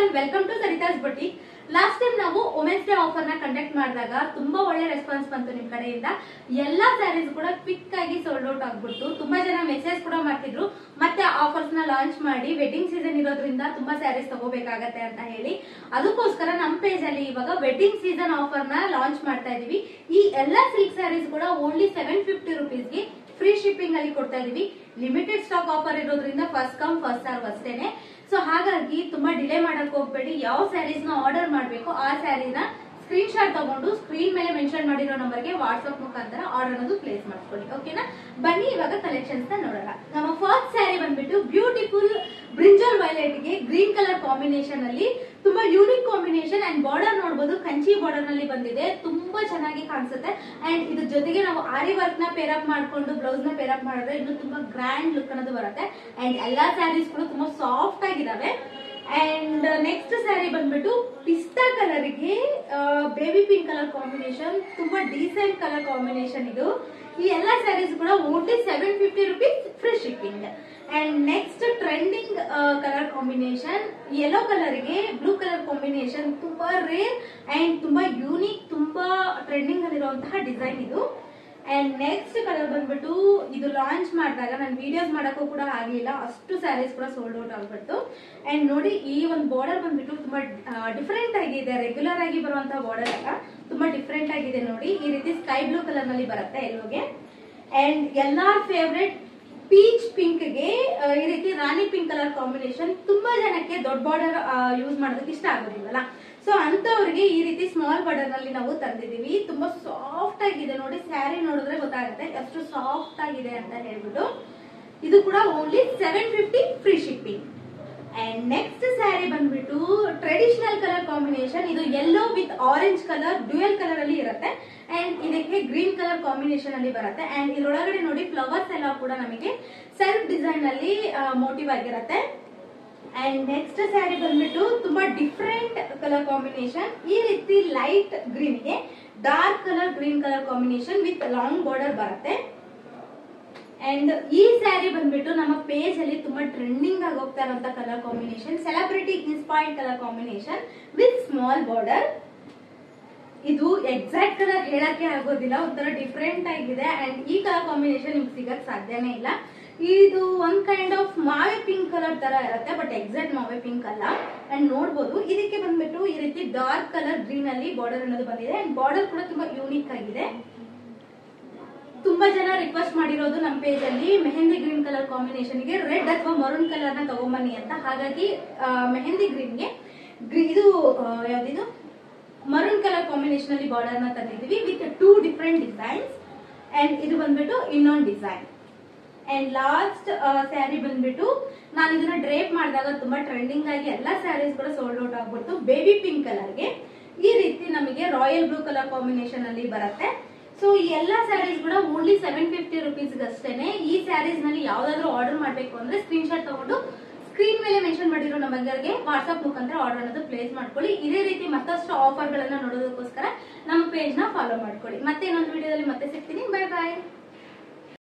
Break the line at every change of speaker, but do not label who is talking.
All welcome to Sarita's boutique. Last time ನಾವು women's day offer ನ conduct ಮಾಡಿದಾಗ ತುಂಬಾ ಒಳ್ಳೆ ರೆಸ್ಪಾನ್ಸ್ ಬಂತು ನಿಮ್ ಕಡೆಯಿಂದ. ಎಲ್ಲಾ ಸ್ಯಾರೀಸ್ ಕೂಡ ಕ್ವಿಕ್ ಆಗಿ ಸೋಲ್ಡ್ ಔಟ್ ಆಗ್ಬಿಟ್ಟು ತುಂಬಾ ಜನ ಮೆಸೇಜ್ ಕೂಡ ಮಾಡ್ತಿದ್ರು, ಮತ್ತೆ ಆಫರ್ಸ್ ನ ಲಾಂಚ್ ಮಾಡಿ ವೆಡ್ಡಿಂಗ್ ಸೀಸನ್ ಇರೋದ್ರಿಂದ ತುಂಬಾ ಸ್ಯಾರೀಸ್ ತಗೋಬೇಕಾಗತ್ತೆ ಅಂತ ಹೇಳಿ. ಅದಕ್ಕೋಸ್ಕರ ನಮ್ ಪೇಜ್ ಅಲ್ಲಿ ಇವಾಗ ವೆಡ್ಡಿಂಗ್ ಸೀಸನ್ ಆಫರ್ ನ ಲಾಂಚ್ ಮಾಡ್ತಾ ಇದೀವಿ. ಈ ಎಲ್ಲಾ ಸಿಲ್ಕ್ ಸ್ಯಾರೀಸ್ ಕೂಡ ಓನ್ಲಿ 750 ರುಪೀಸ್ಗೆ ಫ್ರೀ ಶಿಪ್ಪಿಂಗ್ ಅಲ್ಲಿ ಕೊಡ್ತಾ ಇದೀವಿ. ಲಿಮಿಟೆಡ್ ಸ್ಟಾಕ್ ಆಫರ್ ಇರೋದ್ರಿಂದ ಫಸ್ಟ್ ಕಮ್ ಫಸ್ಟ್ ಸರ್ವ್ ಅಷ್ಟೇನೆ. ಸೊ ಹಾಗಾಗಿ ತುಂಬಾ ಡಿಲೇ ಮಾಡಕ್ ಹೋಗ್ಬೇಡಿ. ಯಾವ ಸ್ಯಾರೀಸ್ ನ ಆರ್ಡರ್ ಮಾಡ್ಬೇಕು ಆ ಸ್ಯಾರಿನ ಸ್ಕ್ರೀನ್ ಶಾಟ್ ತಗೊಂಡು ಸ್ಕ್ರೀನ್ ಮೇಲೆ ಮೆನ್ಷನ್ ಮಾಡಿರೋ ನಂಬರ್ಗೆ ವಾಟ್ಸ್ಆಪ್ ಮುಖಾಂತರ ಆರ್ಡರ್ ಅನ್ನೋದು ಪ್ಲೇಸ್ ಮಾಡ್ಕೊಳ್ಳಿ. ಓಕೆನಾ? ಬನ್ನಿ ಇವಾಗ ಕಲೆಕ್ಷನ್ಸ್ ನ ನೋಡೋಣ. ನಮ್ಮ ಫಸ್ಟ್ ಸ್ಯಾರಿ ಬಂದ್ಬಿಟ್ಟು ಬ್ಯೂಟಿಫುಲ್ ಬ್ರಿಂಜಲ್ ವೈಲೆಟ್ ಗೆ ಗ್ರೀನ್ ಕಲರ್ ಕಾಂಬಿನೇಷನ್ ಅಲ್ಲಿ ತುಂಬಾ ಯೂನಿಕ್ ಕಾಂಬಿನೇಷನ್ ಅಂಡ್ ಬಾರ್ಡರ್ ನೋಡಬಹುದು, ಕಂಚಿ ಬಾರ್ಡರ್ ನಲ್ಲಿ ಬಂದಿದೆ. ತುಂಬಾ ಚೆನ್ನಾಗಿ ಕಾಣಿಸುತ್ತೆ. ಅಂಡ್ ಇದ್ರ ಜೊತೆಗೆ ನಾವು ಆರಿ ವರ್ಕ್ ನ ಪೇರ್ ಅಪ್ ಮಾಡ್ಕೊಂಡು ಬ್ಲೌಸ್ ನ ಪೇರ್ ಅಪ್ ಮಾಡಿದ್ರೆ ಇನ್ನು ತುಂಬಾ ಗ್ರ್ಯಾಂಡ್ ಲುಕ್ ಅನ್ನೋದು ಬರುತ್ತೆ. ಅಂಡ್ ಎಲ್ಲಾ ಸ್ಯಾರೀಸ್ ಕೂಡ ತುಂಬಾ ಸಾಫ್ಟ್ ಆಗಿದಾವೆ. ಅಂಡ್ ನೆಕ್ಸ್ಟ್ ಸ್ಯಾರಿ ಬಂದ್ಬಿಟ್ಟು ಪಿಸ್ತಾ ಕಲರ್ ಗೆ ಬೇಬಿ ಪಿಂಕ್ ಕಲರ್ ಕಾಂಬಿನೇಷನ್, ತುಂಬಾ ಡೀಸೆಂಟ್ ಕಲರ್ ಕಾಂಬಿನೇಷನ್ ಇದು. ಈ ಎಲ್ಲಾ ಸ್ಯಾರೀಸ್ ಕೂಡ only 750 rupees free shipping. And next trending colour combination yellow colour ಗೆ ಬ್ಲೂ ಕಲರ್ ಕಾಂಬಿನೇಷನ್, ತುಂಬಾ ರೇರ್ ಅಂಡ್ ತುಂಬಾ ಯೂನಿಕ್, ತುಂಬಾ ಟ್ರೆಂಡಿಂಗ್ ಅಲ್ಲಿರುವಂತಹ ಡಿಸೈನ್ ಇದು. ಅಂಡ್ ನೆಕ್ಸ್ಟ್ ಕಲರ್ ಬಂದ್ಬಿಟ್ಟು ಇದು ಲಾಂಚ್ ಮಾಡಿದಾಗ ನಾನು ವಿಡಿಯೋಸ್ ಮಾಡಕ್ಕೂ ಕೂಡ ಆಗ್ಲಿಲ್ಲ, ಅಷ್ಟು ಸ್ಯಾರೀಸ್ ಕೂಡ ಸೋಲ್ಡ್ ಔಟ್ ಆಗ್ಬಿಟ್ಟು. ಅಂಡ್ ನೋಡಿ ಈ ಒಂದು ಬಾರ್ಡರ್ ಬಂದ್ಬಿಟ್ಟು ತುಂಬಾ ಡಿಫರೆಂಟ್ ಆಗಿದೆ. ರೆಗ್ಯುಲರ್ ಆಗಿ ಬರುವಂತಹ ಬಾರ್ಡರ್ ಅಲ್ಲ, ತುಂಬಾ ಡಿಫರೆಂಟ್ ಆಗಿದೆ. ನೋಡಿ ಈ ರೀತಿ ಸ್ಕೈ ಬ್ಲೂ ಕಲರ್ ನಲ್ಲಿ ಬರುತ್ತೆ ಎಲ್ಲೋಗೆ. ಅಂಡ್ ಎಲ್ಲಾರ್ ಫೇವ್ರೆಟ್ ಪೀಚ್ ಪಿಂಕ್ ಗೆ ಈ ರೀತಿ ರಾಣಿ ಪಿಂಕ್ ಕಲರ್ ಕಾಂಬಿನೇಷನ್. ತುಂಬಾ ಜನಕ್ಕೆ ದೊಡ್ಡ ಬಾರ್ಡರ್ ಯೂಸ್ ಮಾಡೋದಕ್ಕೆ ಇಷ್ಟ ಆಗೋದಿಲ್ಲಲ್ಲ, ಸೊ ಅಂತವ್ರಿಗೆ ಈ ರೀತಿ ಸ್ಮಾಲ್ ಬಾರ್ಡರ್ ನಲ್ಲಿ ನಾವು ತಂದಿದೀವಿ. ತುಂಬಾ ಸಾಫ್ಟ್ ಆಗಿದೆ. ನೋಡಿ ಸ್ಯಾರಿ ನೋಡಿದ್ರೆ ಗೊತ್ತಾಗುತ್ತೆ ಎಷ್ಟು ಸಾಫ್ಟ್ ಆಗಿದೆ ಅಂತ ಹೇಳ್ಬಿಟ್ಟು. ಇದು ಕೂಡ only 750 free shipping. And next sari ಬಂದ್ಬಿಟ್ಟು ಟ್ರೆಡಿಷನಲ್ ಕಲರ್ ಕಾಂಬಿನೇಷನ್. ಇದು yellow with orange colour dual colour ಅಲ್ಲಿ ಇರುತ್ತೆ. ಅಂಡ್ ಇದಕ್ಕೆ ಗ್ರೀನ್ ಕಲರ್ ಕಾಂಬಿನೇಷನ್ ಅಲ್ಲಿ ಬರುತ್ತೆ. ಅಂಡ್ ಇದರೊಳಗಡೆ ನೋಡಿ ಫ್ಲವರ್ಸ್ ಎಲ್ಲ ಕೂಡ ನಮಗೆ ಸೆಲ್ಫ್ ಡಿಸೈನ್ ಅಲ್ಲಿ ಮೋಟಿವ್ ಆಗಿರುತ್ತೆ. ಅಂಡ್ ನೆಕ್ಸ್ಟ್ ಸ್ಯಾರಿ ಬಂದ್ಬಿಟ್ಟು ತುಂಬಾ ಡಿಫರೆಂಟ್ ಕಲರ್ ಕಾಂಬಿನೇಷನ್. ಈ ರೀತಿ ಲೈಟ್ ಗ್ರೀನ್ ಗೆ dark colour green colour combination with long border ಬರುತ್ತೆ. ಅಂಡ್ ಈ ಸ್ಯಾರಿ ಬಂದ್ಬಿಟ್ಟು ನಮ್ಮ ಪೇಜ್ ಅಲ್ಲಿ ತುಂಬಾ ಟ್ರೆಂಡಿಂಗ್ ಆಗಿ ಹೋಗ್ತಾ ಇರುವಂತ colour combination, celebrity inspired colour combination with small border. ಇದು ಎಕ್ಸಾಕ್ಟ್ ಕಲರ್ ಹೇಳಕ್ಕೆ ಆಗೋದಿಲ್ಲ, ಒಂಥರ ಡಿಫರೆಂಟ್ ಆಗಿದೆ. ಅಂಡ್ ಈ ಕಲರ್ ಕಾಂಬಿನೇಷನ್ ನಿಮ್ಗೆ ಸಿಗಕ್ ಸಾಧ್ಯನೇ ಇಲ್ಲ. ಇದು ಒಂದ್ ಕೈಂಡ್ ಆಫ್ ಮಾವೆ ಪಿಂಕ್ ಕಲರ್ ತರ ಇರುತ್ತೆ, ಬಟ್ ಎಕ್ಸಾಕ್ಟ್ ಮಾವೆ ಪಿಂಕ್ ಅಲ್ಲ. ಅಂಡ್ ನೋಡಬಹುದು ಇದಕ್ಕೆ ಬಂದ್ಬಿಟ್ಟು ಈ ರೀತಿ ಡಾರ್ಕ್ ಕಲರ್ ಗ್ರೀನ್ ಅಲ್ಲಿ ಬಾರ್ಡರ್ ಅನ್ನೋದು ಬಂದಿದೆ. ಅಂಡ್ ಬಾರ್ಡರ್ ಕೂಡ ತುಂಬಾ ಯೂನಿಕ್ ಆಗಿದೆ. ತುಂಬಾ ಜನ ರಿಕ್ವೆಸ್ಟ್ ಮಾಡಿರೋದು ನಮ್ಮ ಪೇಜ್ ಅಲ್ಲಿ ಮೆಹಂದಿ ಗ್ರೀನ್ ಕಲರ್ ಕಾಂಬಿನೇಷನ್ ಗೆ ರೆಡ್ ಅಥವಾ ಮರೂನ್ ಕಲರ್ ನ ತಗೊಂಬನ್ನಿ ಅಂತ. ಹಾಗಾಗಿ ಮೆಹಂದಿ ಗ್ರೀನ್ ಗೆ ಇದು ಯಾವ್ದಿದು ಮರೂನ್ ಕಲರ್ ಕಾಂಬಿನೇಷನ್ ಅಲ್ಲಿ ಬಾರ್ಡರ್ ನ ತಂದಿದೀವಿ ವಿತ್ 2 ಡಿಫರೆಂಟ್ ಡಿಸೈನ್ಸ್. ಅಂಡ್ ಇದು ಬಂದ್ಬಿಟ್ಟು ಇನ್ನೊಂದು ಡಿಸೈನ್. ಅಂಡ್ ಲಾಸ್ಟ್ ಸ್ಯಾರಿ ಬಂದ್ಬಿಟ್ಟು ನಾನು ಇದನ್ನ ಡ್ರೇಪ್ ಮಾಡಿದಾಗ ತುಂಬಾ ಟ್ರೆಂಡಿಂಗ್ ಆಗಿ ಎಲ್ಲಾ ಸ್ಯಾರೀಸ್ ಕೂಡ ಸೋಲ್ಡ್ ಔಟ್ ಆಗ್ಬಿಟ್ಟು ಬೇಬಿ ಪಿಂಕ್ ಕಲರ್ ಗೆ ಈ ರೀತಿ ನಮಗೆ ರಾಯಲ್ ಬ್ಲೂ ಕಲರ್ ಕಾಂಬಿನೇಷನ್ ಅಲ್ಲಿ ಬರುತ್ತೆ. ಸೊ ಈ ಎಲ್ಲಾ ಸ್ಯಾರೀಸ್ ಕೂಡ ಓನ್ಲಿ 750 ರುಪೀಸ್ ಅಷ್ಟೇನೆ. ಈ ಸ್ಯಾರೀಸ್ ನಲ್ಲಿ ಯಾವ್ದಾದ್ರು ಆರ್ಡರ್ ಮಾಡ್ಬೇಕು ಅಂದ್ರೆ ಸ್ಕ್ರೀನ್ ಶಾಟ್ ತಗೊಂಡು ಸ್ಕ್ರೀನ್ ಮೇಲೆ ಮೆನ್ಷನ್ ಮಾಡಿರೋ ನಂಬರ್ಗೆ ವಾಟ್ಸ್ಆಪ್ ಮುಖಾಂತರ ಆರ್ಡರ್ ಅನ್ನೋದು ಪ್ಲೇಸ್ ಮಾಡ್ಕೊಳ್ಳಿ. ಇದೇ ರೀತಿ ಮತ್ತಷ್ಟು ಆಫರ್ ಗಳನ್ನ ನೋಡೋದಕ್ಕೋಸ್ಕರ ನಮ್ಮ ಪೇಜ್ ನ ಫಾಲೋ ಮಾಡ್ಕೊಳ್ಳಿ. ಮತ್ತೆ ಇನ್ನೊಂದು ವಿಡಿಯೋದಲ್ಲಿ ಮತ್ತೆ ಸಿಗ್ತೀನಿ. ಬೈ ಬಾಯ್.